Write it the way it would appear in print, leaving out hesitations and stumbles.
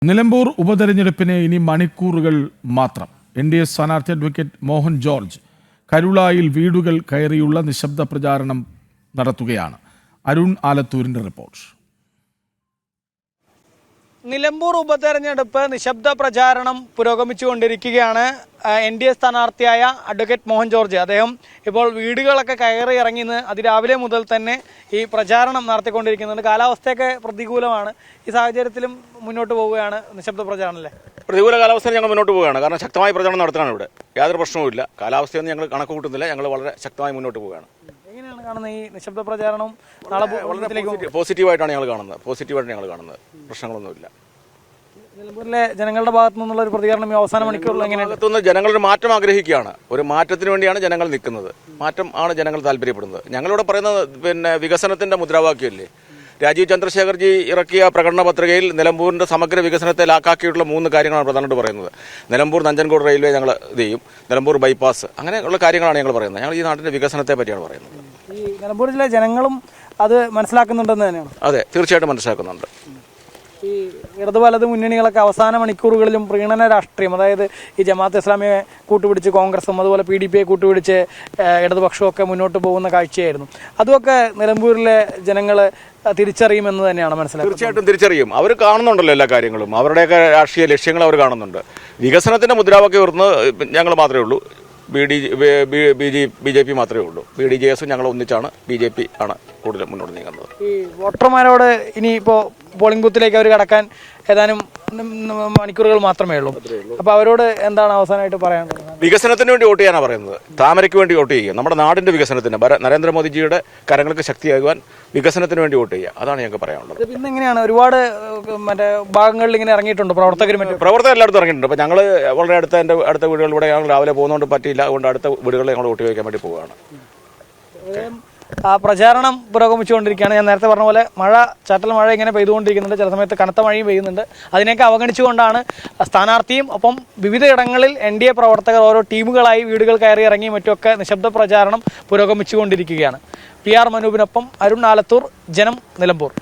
നിലമ്പൂർ ഉപതെരഞ്ഞെടുപ്പിന് ഇനി മണിക്കൂറുകൾ മാത്രം. NDA സ്ഥാനാർത്ഥി അഡ്വക്കേറ്റ് മോഹൻ ജോർജ് കരുളായിൽ വീടുകൾ കയറിയുള്ള നിശബ്ദ പ്രചാരണം നടത്തുകയാണ്. അരുൺ ആലത്തൂരിന്റെ റിപ്പോർട്ട്. നിലമ്പൂർ ഉപതെരഞ്ഞെടുപ്പ് നിശബ്ദ പ്രചാരണം പുരോഗമിച്ചുകൊണ്ടിരിക്കുകയാണ്. NDA സ്ഥാനാർത്ഥിയായ അഡ്വക്കേറ്റ് മോഹൻ ജോർജ് അദ്ദേഹം ഇപ്പോൾ വീടുകളൊക്കെ കയറി ഇറങ്ങിന്ന് അതിരാവിലെ മുതൽ തന്നെ ഈ പ്രചാരണം നടത്തിക്കൊണ്ടിരിക്കുന്നുണ്ട്. കാലാവസ്ഥയൊക്കെ പ്രതികൂലമാണ്. ഈ സാഹചര്യത്തിലും മുന്നോട്ട് പോവുകയാണ് നിശബ്ദ പ്രചാരണം അല്ലേ? പ്രതികൂല കാലാവസ്ഥയിൽ ഞങ്ങൾ മുന്നോട്ട് പോവുകയാണ്. കാരണം ശക്തമായ പ്രചാരണം നടത്തുകയാണ് ഇവിടെ. യാതൊരു പ്രശ്നവുമില്ല. കാലാവസ്ഥയൊന്നും ഞങ്ങൾ കണക്ക് കൂട്ടുന്നില്ല. ഞങ്ങൾ വളരെ ശക്തമായി മുന്നോട്ട് പോവുകയാണ്. എങ്ങനെയാണ് കാണുന്നത് ഈ നിശബ്ദ പ്രചാരണം? നാളെ പോസിറ്റീവായിട്ടാണ് ഞങ്ങൾ കാണുന്നത്. പ്രശ്നങ്ങളൊന്നുമില്ല. നിലമ്പൂരിലെ ജനങ്ങളുടെ ഭാഗത്തു നിന്നുള്ള ഒരു പ്രതികരണം ഈ അവസാന മണിക്കൂറിൽ എങ്ങനെയാണ്? ജനങ്ങളൊരു മാറ്റം ആഗ്രഹിക്കുകയാണ്. ഒരു മാറ്റത്തിന് വേണ്ടിയാണ് ജനങ്ങൾ നിൽക്കുന്നത്. മാറ്റം ആണ് ജനങ്ങൾ താല്പര്യപ്പെടുന്നത്. ഞങ്ങളിവിടെ പറയുന്നത് വികസനത്തിന്റെ മുദ്രാവാക്യമല്ലേ. രാജീവ് ചന്ദ്രശേഖർജി ഇറക്കിയ പ്രകടന പത്രികയിൽ നിലമ്പൂരിന്റെ സമഗ്ര വികസനത്തെ ലാക്കാക്കിയിട്ടുള്ള 3 കാര്യങ്ങളാണ് പ്രധാനമായിട്ട് പറയുന്നത്. നിലമ്പൂർ നഞ്ചൻകോട് റെയിൽവേ ഞങ്ങൾ ഇത് ചെയ്യും, നിലമ്പൂർ ബൈപ്പാസ്, അങ്ങനെയുള്ള കാര്യങ്ങളാണ് ഞങ്ങൾ പറയുന്നത്. ഞങ്ങൾ ഈ നാട്ടിന്റെ വികസനത്തെ പറ്റിയാണ് പറയുന്നത്. ഈ നിലമ്പൂരിലെ ജനങ്ങളും അത് മനസ്സിലാക്കുന്നുണ്ടെന്ന് തന്നെയാണ്? അതെ, തീർച്ചയായിട്ടും മനസ്സിലാക്കുന്നുണ്ട്. ഈ ഇടതു വലത് മുന്നണികളൊക്കെ അവസാന മണിക്കൂറുകളിലും പ്രീണന രാഷ്ട്രീയം, അതായത് ഈ ജമാഅത്ത് ഇസ്ലാമിയെ കൂട്ടുപിടിച്ച് കോൺഗ്രസും അതുപോലെ PDPയെ കൂട്ടുപിടിച്ച് ഇടതുപക്ഷവും ഒക്കെ മുന്നോട്ട് പോകുന്ന കാഴ്ചയായിരുന്നു. അതുമൊക്കെ നിലമ്പൂരിലെ ജനങ്ങൾ തിരിച്ചറിയുമെന്ന് തന്നെയാണ് മനസ്സിലാക്കുന്നത്. തീർച്ചയായിട്ടും തിരിച്ചറിയും. അവർ കാണുന്നുണ്ടല്ലോ എല്ലാ കാര്യങ്ങളും. അവരുടെയൊക്കെ രാഷ്ട്രീയ ലക്ഷ്യങ്ങൾ അവർ കാണുന്നുണ്ട്. വികസനത്തിന്റെ മുദ്രാവാക്യം ഉയർന്നത് ഞങ്ങൾ മാത്രമേ ഉള്ളൂ. BJP മാത്രമേ ഉള്ളൂ. BDJS ഞങ്ങൾ ഒന്നിച്ചാണ്. BJP ആണ് കൂടുതൽ മുന്നോട്ട് നീങ്ങുന്നത്. ഈ വോട്ടർമാരോട് ഇനിയിപ്പോൾ പോളിംഗ് ബൂത്തിലേക്ക് അവർ കടക്കാൻ ഏതാനും മണിക്കൂറുകൾ മാത്രമേ ഉള്ളൂ. അപ്പോൾ അവരോട് എന്താണ് അവസാനമായിട്ട് പറയാനുള്ളത്? വികസനത്തിന് വേണ്ടി വോട്ട് ചെയ്യാനാണ് പറയുന്നത്. താമരയ്ക്ക് വേണ്ടി വോട്ട് ചെയ്യുക. നമ്മുടെ നാടിന്റെ വികസനത്തിന്, നരേന്ദ്രമോദിജിയുടെ കരങ്ങൾക്ക് ശക്തിയാകുവാൻ വികസനത്തിന് വേണ്ടി വോട്ട് ചെയ്യുക. അതാണ് ഞങ്ങൾക്ക് പറയാനുള്ളത്. പിന്നെ എങ്ങനെയാണ് ഒരുപാട് ഭാഗങ്ങളിൽ ഇങ്ങനെ ഇറങ്ങിയിട്ടുണ്ട് പ്രവർത്തകരും എല്ലായിടത്തും ഇറങ്ങിയിട്ടുണ്ട്. അപ്പോൾ ഞങ്ങൾ വളരെ അടുത്ത വീടുകളിലൂടെ ഞങ്ങൾ രാവിലെ പോകുന്നതുകൊണ്ട് പറ്റിയില്ല. അതുകൊണ്ട് അടുത്ത വീടുകളിൽ ഞങ്ങൾ വോട്ട് ചോദിക്കാൻ വേണ്ടി പോവുകയാണ്. പ്രചാരണം പുരോഗമിച്ചുകൊണ്ടിരിക്കുകയാണ്. ഞാൻ നേരത്തെ പറഞ്ഞ പോലെ ചാറ്റൽ മഴ ഇങ്ങനെ പെയ്തുകൊണ്ടിരിക്കുന്നുണ്ട്. ചില സമയത്ത് കനത്ത മഴയും പെയ്യുന്നുണ്ട്. അതിനെയൊക്കെ അവഗണിച്ചുകൊണ്ടാണ് സ്ഥാനാർത്ഥിയും ഒപ്പം വിവിധയിടങ്ങളിൽ NDA പ്രവർത്തകർ ഓരോ ടീമുകളായി വീടുകൾ കയറി ഇറങ്ങി മറ്റുമൊക്കെ നിശബ്ദ പ്രചാരണം പുരോഗമിച്ചുകൊണ്ടിരിക്കുകയാണ്. PR മനൂപിനൊപ്പം അരുൺ ആലത്തൂർ, ജനം, നിലമ്പൂർ.